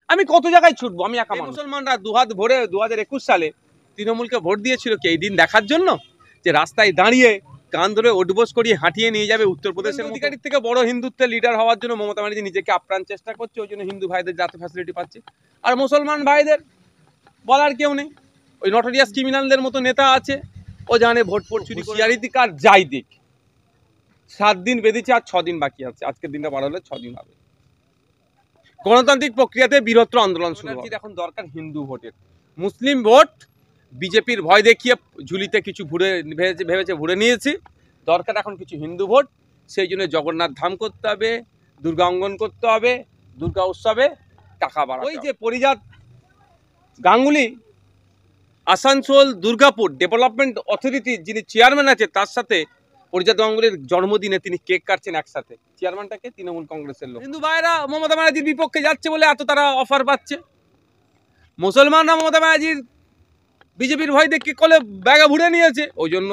আমি কত জায়গায় ছুটবো, আমি একা মানুষ। মুসলমানরা দুহাত ভরে 2021 সালে তৃণমূলকে ভোট দিয়েছিল কি এই দিন দেখার জন্য, যে রাস্তায় দাঁড়িয়ে কান ধরে ওঠবোস করিয়ে হাঁটিয়ে নিয়ে যাবে উত্তরপ্রদেশের অধিকারীর থেকে বড় হিন্দুত্বের লিডার হওয়ার জন্য মমতা ব্যানার্জি নিজেকে আপ্রাণ চেষ্টা করছে, ওই জন্য হিন্দু ভাইদের যাতে ফ্যাসিলিটি পাচ্ছে। আর মুসলমান ভাইদের বলার কেউ নেই, ওই নটোরিয়াস ক্রিমিনালদের মতো নেতা আছে, ও জানে ভোট চুরি হুঁশিয়ারি কার যাই দিক। 7 দিন বেঁধেছে, আর 6 দিন বাকি আছে, আজকের দিনটা বার হলে 6 দিন হবে। গণতান্ত্রিক প্রক্রিয়াতে বৃহত্তর আন্দোলন শুরু হবে। এখন দরকার হিন্দু ভোটের, মুসলিম ভোট বিজেপির ভয় দেখিয়ে ঝুলিতে কিছু ভেবেছে ভরে নিয়েছি, দরকার এখন কিছু হিন্দু ভোট। সেই জন্য জগন্নাথ ধাম করতে হবে, দুর্গা অঙ্গন করতে হবে, দুর্গা উৎসবে টাকা বাড়াতে হবে। ওই যে পরিজাত গাঙ্গুলি আসানসোল দুর্গাপুর ডেভেলপমেন্ট অথরিটির যিনি চেয়ারম্যান আছে, তার সাথে পরিজাত গাঙ্গুলির জন্মদিনে তিনি কেক কাটছেন একসাথে। চেয়ারম্যানটাকে তৃণমূল কংগ্রেসের লোক। হিন্দু ভাইরা মমতা ব্যানার্জির বিপক্ষে যাচ্ছে বলে এত তারা অফার পাচ্ছে, মুসলমানরা মমতা ব্যানার্জির বিজেপির ভয় দেখে কলে ব্যাগা ভরে নিয়েছে, ওই জন্য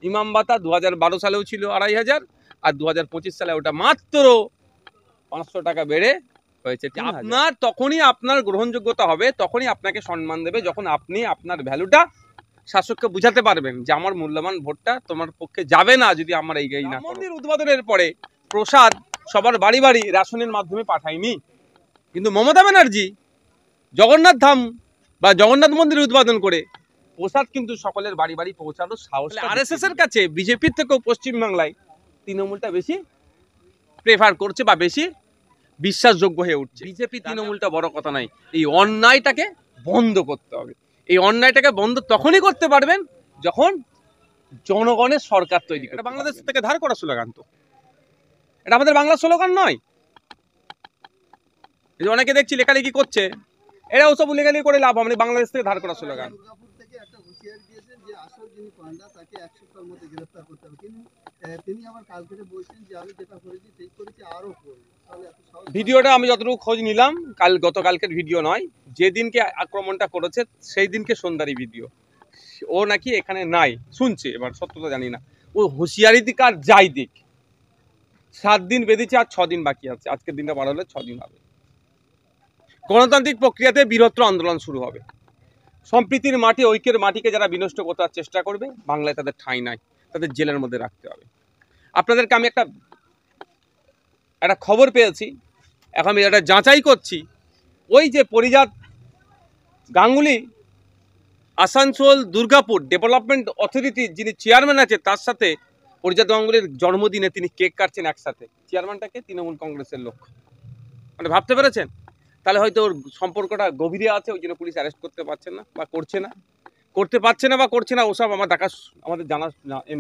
ইমাম ভাতা 2012 সালেও ছিল 2500, আর 2025 সালে ওটা মাত্র 500 টাকা বেড়ে হয়েছে। আপনার তখনই আপনার গ্রহণযোগ্যতা হবে, তখনই আপনাকে সম্মান দেবে, যখন আপনি আপনার ভ্যালুটা শাসককে বুঝাতে পারবেন যে আমার মূল্যবান ভোটটা তোমার পক্ষে যাবে না যদি আমার এই না। মন্দির উদ্বোধনের পরে প্রসাদ সবার বাড়ি বাড়ি রেশনের মাধ্যমে পাঠায়নি, কিন্তু মমতা ব্যানার্জি জগন্নাথ ধাম বা জগন্নাথ মন্দির উদ্বোধন করে প্রসাদ কিন্তু সকলের বাড়ি বাড়ি পৌঁছানোর সাহস। আরএসএস এর কাছে বিজেপির থেকেও পশ্চিমবাংলায় তৃণমূলটা বেশি প্রেফার করছে বা বেশি বিশ্বাসযোগ্য হয়ে উঠছে। বিজেপি তৃণমূলটা বড় কথা নাই, এই অন্যায়টাকে বন্ধ করতে হবে। এই অন্যায়টাকে বন্ধ তখনই করতে পারবেন যখন জনগণের সরকার তৈরি করে। বাংলাদেশ থেকে ধার করা স্লোগান, তো এটা আমাদের বাংলা স্লোগান নয়। এই যে অনেকে দেখছি লেখালেখি করছে, এরা ওসব লেখালেখি করে লাভ হবে না, বাংলাদেশ থেকে ধার করা স্লোগান। ভিডিওটা আমি যতটুকু খোঁজ নিলাম, গতকালকের ভিডিও নয়, যেদিনকে আক্রমণটা করেছে সেই দিনকে সন্ধ্যারই ভিডিও। ও নাকি এখানে নাই, শুনছে, এবার সত্যতা জানি না। ও হুঁশিয়ারি দিক আর যাই দিক, 7 দিন বেঁধেছে, আর 6 দিন বাকি আছে, আজকের দিনটা বার হলে 6 দিন হবে। গণতান্ত্রিক প্রক্রিয়াতে বৃহত্তর আন্দোলন শুরু হবে। সম্প্রীতির মাটি, ঐক্যের মাটিকে যারা বিনষ্ট করার চেষ্টা করবে, বাংলায় তাদের ঠাঁই নাই, তাদের জেলের মধ্যে রাখতে হবে। আপনাদেরকে আমি একটা খবর পেয়েছি, এখন আমি এটা যাচাই করছি। ওই যে পরিজাত গাঙ্গুলি আসানসোল দুর্গাপুর ডেভেলপমেন্ট অথরিটির যিনি চেয়ারম্যান আছে, তার সাথে পরিজাত গাঙ্গুলির জন্মদিনে তিনি কেক কাটছেন একসাথে। চেয়ারম্যানটাকে তৃণমূল কংগ্রেসের লোক, মানে ভাবতে পেরেছেন? তাহলে হয়তো ওর সম্পর্কটা গভীরে আছে, ওই জন্য পুলিশ অ্যারেস্ট করতে পারছে না বা করছে না, ওসব আমাদের জানা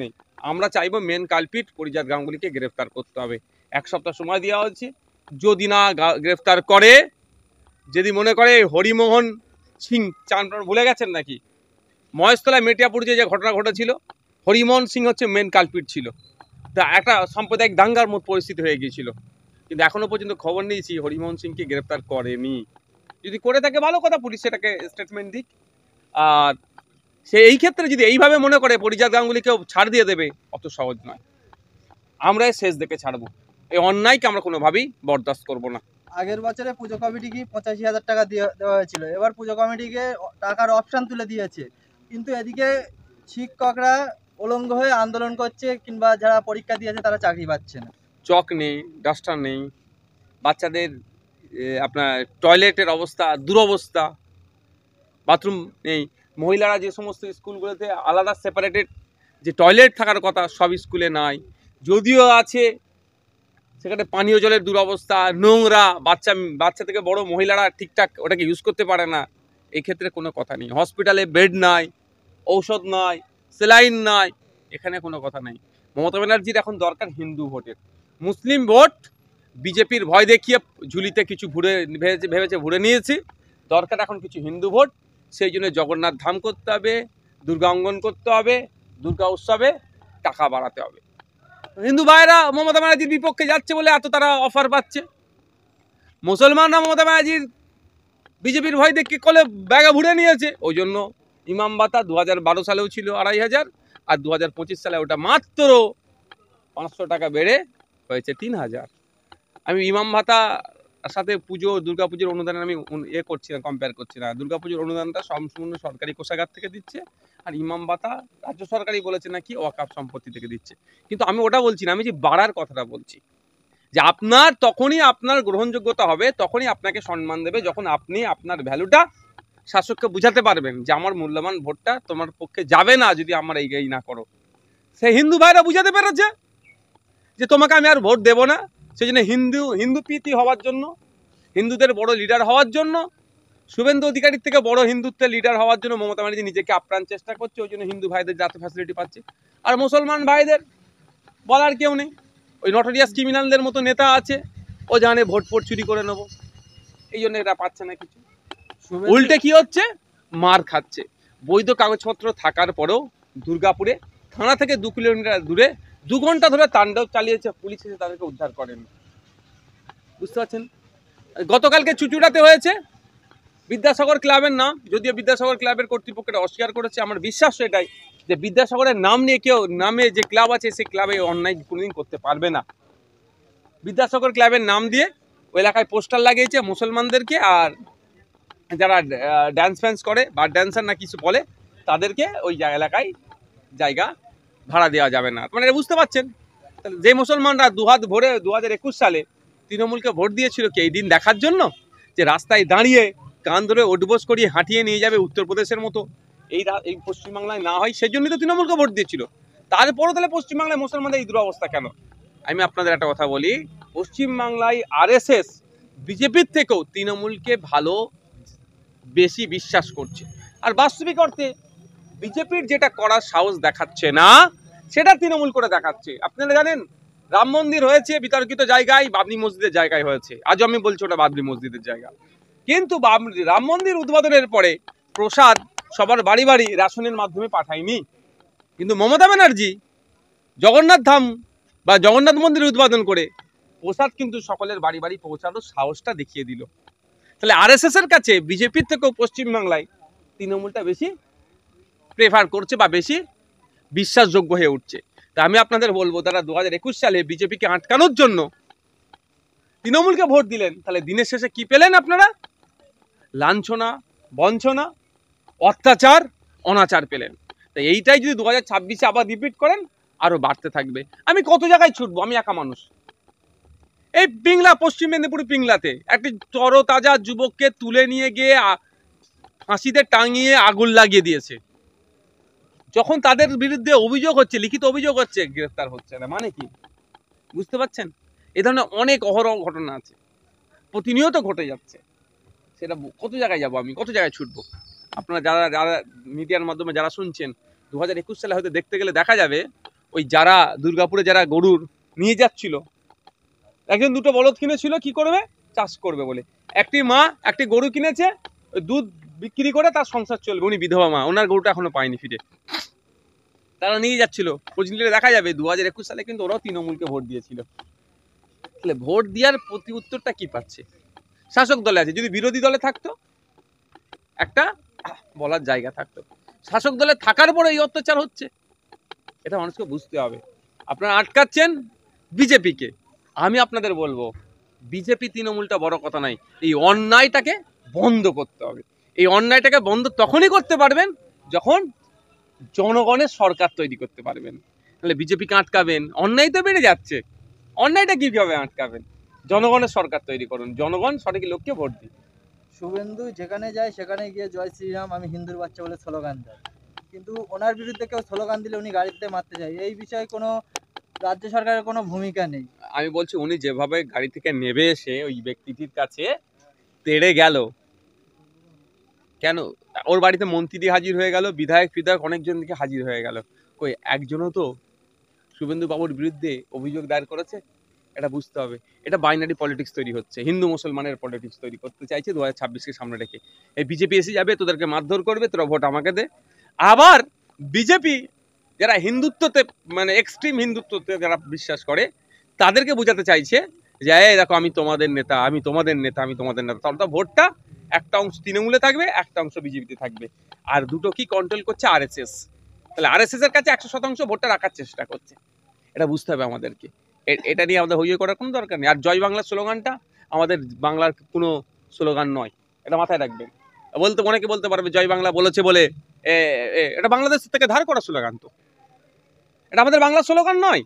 নেই। আমরা চাইবো মেন কালপিট পরিজাত গাঙ্গুলিকে গ্রেফতার করতে হবে। 1 সপ্তাহ সময় দেওয়া হচ্ছে, যদি না গ্রেফতার করে, যদি মনে করে হরিমোহন সিং, চান ভুলে গেছেন নাকি, মহেশতলায় মেটিয়াপুর যে ঘটনা ঘটেছিল, হরিমোহন সিং হচ্ছে মেন কালপিট ছিল, তা একটা সাম্প্রদায়িক দাঙ্গার মতো পরিস্থিতি হয়ে গিয়েছিল, কিন্তু এখনো পর্যন্ত খবর নিয়েছি হরিমোহন সিংকে গ্রেফতার করেনি। যদি করে থাকে ভালো কথা, পুলিশ সেটাকে স্টেটমেন্ট দিক। আর সে এই ক্ষেত্রে যদি এইভাবে মনে করে পরিজাত গাঙ্গুলিকেও ছাড় দিয়ে দেবে, অত সহজ নয়। আমরা শেষ দেখে ছাড়বো, এই অন্যায়কে আমরা কোনোভাবেই বরদাস্ত করব না। আগের বছরে পুজো কমিটিকে 85,000 টাকা দেওয়া হয়েছিল, এবার পুজো কমিটিকে টাকার অপশান তুলে দিয়েছে, কিন্তু এদিকে শিক্ষকরা উলঙ্গ হয়ে আন্দোলন করছে, কিংবা যারা পরীক্ষা দিয়েছে তারা চাকরি পাচ্ছে না। চক নেই, ডাস্টার নেই, বাচ্চাদের আপনার টয়লেটের অবস্থা দুরবস্থা, বাথরুম নেই। মহিলারা যে সমস্ত স্কুলগুলোতে আলাদা সেপারেটেড যে টয়লেট থাকার কথা, সব স্কুলে নাই, যদিও আছে সেখানে পানীয় জলের দুরবস্থা, নোংরা, বাচ্চা থেকে বড় মহিলারা ঠিকঠাক ওটাকে ইউজ করতে পারে না। এই ক্ষেত্রে কোনো কথা নেই। হসপিটালে বেড নাই, ঔষধ নাই, সেলাইন নাই, এখানে কোনো কথা নেই। মমতা ব্যানার্জির এখন দরকার হিন্দু ভোটের, মুসলিম ভোট বিজেপির ভয় দেখিয়ে ঝুলিতে কিছু ভেবেছে ভরে নিয়েছি, দরকার এখন কিছু হিন্দু ভোট। সেই জন্য জগন্নাথ ধাম করতে হবে, দুর্গা অঙ্গন করতে হবে, দুর্গা উৎসবে টাকা বাড়াতে হবে। হিন্দু ভাইরা মমতা ব্যানার্জির বিপক্ষে যাচ্ছে বলে এত তারা অফার পাচ্ছে, মুসলমানরা মমতা ব্যানার্জির বিজেপির ভয় দেখে কলে ব্যাগা ভরে নিয়েছে, ওই জন্য ইমাম ভাতা 2012 সালেও ছিল 2500, আর 2025 সালে ওটা মাত্র 500 টাকা বেড়ে হয়েছে 3000। আমি ইমাম ভাতা তার সাথে পুজো দুর্গাপুজোর অনুদানের আমি করছি না, কম্পেয়ার করছি না। দুর্গাপুজোর অনুদানটা সম্পূর্ণ সরকারি কোষাগার থেকে দিচ্ছে, আর ইমাম ভাতা রাজ্য সরকারই বলেছে নাকি ওয়াকফ সম্পত্তি থেকে দিচ্ছে। কিন্তু আমি ওটা বলছি না, আমি যে বাড়ার কথাটা বলছি, যে আপনার তখনই আপনার গ্রহণযোগ্যতা হবে, তখনই আপনাকে সম্মান দেবে যখন আপনি আপনার ভ্যালুটা শাসককে বুঝাতে পারবেন যে আমার মূল্যবান ভোটটা তোমার পক্ষে যাবে না যদি আমার এই না করো। সে হিন্দু ভাইরা বুঝাতে পেরেছে যে তোমাকে আমি আর ভোট দেব না। সেই জন্য হিন্দু প্রীতি হওয়ার জন্য, হিন্দুদের বড় লিডার হওয়ার জন্য, শুভেন্দু অধিকারীর থেকে বড় হিন্দুত্বের লিডার হওয়ার জন্য মমতা ব্যানার্জি নিজেকে আপ্রাণ চেষ্টা করছে। ওই জন্য হিন্দু ভাইদের যাতে ফ্যাসিলিটি পাচ্ছে, আর মুসলমান ভাইদের বলার কেউ নেই। ওই নটোরিয়াস ক্রিমিনালদের মতো নেতা আছে, ও জানে ভোট চুরি করে নেবো, এই জন্য এটা পাচ্ছে না কিছু। উল্টে কি হচ্ছে, মার খাচ্ছে। বৈধ কাগজপত্র থাকার পরেও দুর্গাপুরে থানা থেকে 2 কিলোমিটার দূরে 2 ঘন্টা ধরে তাণ্ডব চালিয়েছে পুলিশ, এসে তাদেরকে উদ্ধার করেন। বুঝতে পারছেন? গতকালকে চুচুড়াতে হয়েছে বিদ্যাসাগর ক্লাবের নাম, যদিও বিদ্যাসাগর ক্লাবের কর্তৃপক্ষটা অস্বীকার করেছে। আমার বিশ্বাস এটাই যে বিদ্যাসাগরের নাম নিয়ে কেউ, নামে যে ক্লাব আছে সেই ক্লাবে অন্যায় কোনোদিন করতে পারবে না। বিদ্যাসাগর ক্লাবের নাম দিয়ে ওই এলাকায় পোস্টার লাগিয়েছে মুসলমানদেরকে, আর যারা ড্যান্স ফ্যান্স করে বা ড্যান্সার না কিছু বলে তাদেরকে ওই এলাকায় জায়গা ভাড়া দেওয়া যাবে না। মানে বুঝতে পারছেন, যে মুসলমানরা দুহাত ভরে 2021 সালে তৃণমূলকে ভোট দিয়েছিল কি এই দিন দেখার জন্য, যে রাস্তায় দাঁড়িয়ে কান ধরে ওটবোস করিয়ে হাঁটিয়ে নিয়ে যাবে উত্তরপ্রদেশের মতো, এই পশ্চিমবাংলায় না হয় সেই জন্যই তো তৃণমূলকে ভোট দিয়েছিল। তারপরও তাহলে পশ্চিমবাংলায় মুসলমানদের এই দুরবস্থা কেন? আমি আপনাদের একটা কথা বলি, পশ্চিমবাংলায় আরএসএস বিজেপির থেকেও তৃণমূলকে ভালো বেশি বিশ্বাস করছে। আর বাস্তবিক অর্থে বিজেপির যেটা করার সাহস দেখাচ্ছে না সেটা তৃণমূল করে দেখাচ্ছে। আপনারা জানেন রাম মন্দির হয়েছে বিতর্কিত জায়গায়, বাবরি মসজিদের জায়গায় হয়েছে। আজও আমি বলছি ওটা বাবরি মসজিদের জায়গা, কিন্তু রাম মন্দির উদ্বোধনের পরে প্রসাদ সবার বাড়ি বাড়ি রেশনের মাধ্যমে পাঠায়নি। কিন্তু মমতা ব্যানার্জি জগন্নাথ ধাম বা জগন্নাথ মন্দির উদ্বোধন করে প্রসাদ কিন্তু সকলের বাড়ি বাড়ি পৌঁছানোর সাহসটা দেখিয়ে দিল। তাহলে আরএসএস এর কাছে বিজেপির থেকেও পশ্চিমবাংলায় তৃণমূলটা বেশি প্রেফার করছে বা বেশি বিশ্বাসযোগ্য হয়ে উঠছে। তা আমি আপনাদের বলবো, তারা 2021 সালে বিজেপিকে আটকানোর জন্য তৃণমূলকে ভোট দিলেন, তাহলে দিনের শেষে কি পেলেন আপনারা? লাঞ্ছনা, বঞ্চনা, অত্যাচার, অনাচার পেলেন। তাই এইটাই যদি 2026-এ আবার রিপিট করেন আরো বাড়তে থাকবে। আমি কত জায়গায় ছুটবো, আমি একা মানুষ। এই পিংলা, পশ্চিম মেদিনীপুর পিংলাতে একটি তরতাজা যুবককে তুলে নিয়ে গিয়ে ফাঁসিতে টাঙিয়ে আগুন লাগিয়ে দিয়েছে। যখন তাদের বিরুদ্ধে অভিযোগ হচ্ছে, লিখিত অভিযোগ হচ্ছে, গ্রেফতার হচ্ছে না, মানে কি? বুঝতে পারছেন? এ ধরনের অনেক অহরহ ঘটনা আছে, প্রতিনিয়ত ঘটে যাচ্ছে। সেটা কত জায়গায় যাবো আমি, কত জায়গায় ছুটবো? আপনারা যারা মিডিয়ার মাধ্যমে যারা শুনছেন, 2021 সালে হয়তো দেখতে গেলে দেখা যাবে ওই যারা দুর্গাপুরে যারা গরুর নিয়ে যাচ্ছিল, একজন দুটো বলদ কিনেছিল কি করবে, চাষ করবে বলে। একটি মা একটি গরু কিনেছে, ওই দুধ বিক্রি করে তার সংসার চলবে। উনি বিধবা মা, ওনার গরুটা এখনো পায়নি ফিরে, তারা নিয়ে যাচ্ছিল। খোঁজ নিলে দেখা যাবে 2021 সালে কিন্তু ওরাও তৃণমূলকে ভোট দিয়েছিল। তাহলে ভোট দেওয়ার প্রতি উত্তরটা কি পাচ্ছে? শাসক দলে আছে, যদি বিরোধী দলে থাকতো একটা বলার জায়গা থাকতো। শাসক দলে থাকার পরে এই অত্যাচার হচ্ছে, এটা মানুষকে বুঝতে হবে। আপনারা আটকাচ্ছেন বিজেপিকে। আমি আপনাদের বলবো, বিজেপি তৃণমূলটা বড় কথা নাই, এই অন্যায়টাকে বন্ধ করতে হবে। এই অন্যায়টাকে বন্ধ তখনই করতে পারবেন যখন জনগণের সরকার তৈরি করতে পারবেন। তাহলে বিজেপিকে আটকাবেন, অন্যায় তো বেড়ে যাচ্ছে, অন্যায়টা কিভাবে আটকাবেন? জনগণের সরকার তৈরি করুন, জনগণ সঠিক লোককে ভোট দিন। শুভেন্দু যেখানে যায় সেখানে গিয়ে জয় শ্রীরাম আমি হিন্দুর বাচ্চা বলে স্লোগান দেয়, কিন্তু ওনার বিরুদ্ধে কেউ স্লোগান দিলে উনি গাড়িতে মারতে যায়। এই বিষয়ে কোনো রাজ্য সরকারের কোনো ভূমিকা নেই। আমি বলছি উনি যেভাবে গাড়ি থেকে নেমে এসে ওই ব্যক্তিটির কাছে তেড়ে গেল, কেন ওর বাড়িতে মন্ত্রী হাজির হয়ে গেল, বিধায়ক অনেকজন দিকে হাজির হয়ে গেল, কই একজনও তো শুভেন্দু বাবুর বিরুদ্ধে অভিযোগ দায়ের করেছে? এটা বুঝতে হবে। এটা বাইনারি পলিটিক্স তৈরি হচ্ছে, হিন্দু মুসলমানের পলিটিক্স তৈরি করতে চাইছে 2026-কে সামনে রেখে। এই বিজেপি এসে যাবে, তোদেরকে মারধর করবে, তোরা ভোট আমাকে দে। আবার বিজেপি যারা হিন্দুত্বতে, মানে এক্সট্রিম হিন্দুত্বতে যারা বিশ্বাস করে, তাদেরকে বোঝাতে চাইছে যে এই দেখো আমি তোমাদের নেতা, আমি তোমাদের নেতা, আমি তোমাদের নেতা। তাহলে ভোটটা একটা অংশ তৃণমূলে থাকবে, একটা অংশ বিজেপিতে থাকবে। আর দুটো কি কন্ট্রোল করছে? আরএসএস। তাহলে আরএসএস এর কাছে 100% ভোটটা রাখার চেষ্টা করছে, এটা বুঝতে হবে আমাদেরকে। এটা নিয়ে আমাদের হইয়ে করার কোনো দরকার নেই। আর জয় বাংলার স্লোগানটা আমাদের বাংলার কোনো স্লোগান নয়, এটা মাথায় রাখবেন। অনেকে বলতে পারবে জয় বাংলা বলেছে বলে এটা বাংলাদেশ থেকে ধার করা স্লোগান, তো এটা আমাদের বাংলার স্লোগান নয়।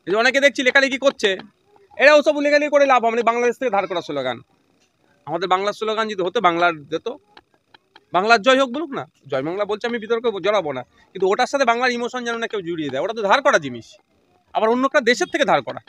এই যে অনেকে দেখছি লেখালেখি করছে, এরা ওসব লেখালেখি করে লাভ, আমাদের বাংলাদেশ থেকে ধার করা স্লোগান। আমাদের বাংলার স্লোগান যদি হতো, বাংলার যেত, বাংলার জয় হোক বলুক না, জয় বাংলা বলছে, আমি বিতর্কে জড়াবো না, কিন্তু ওটার সাথে বাংলার ইমোশন যেন না কেউ জুড়িয়ে দেয়। ওটা তো ধার করা জিনিস, আবার অন্য একটা দেশের থেকে ধার করা।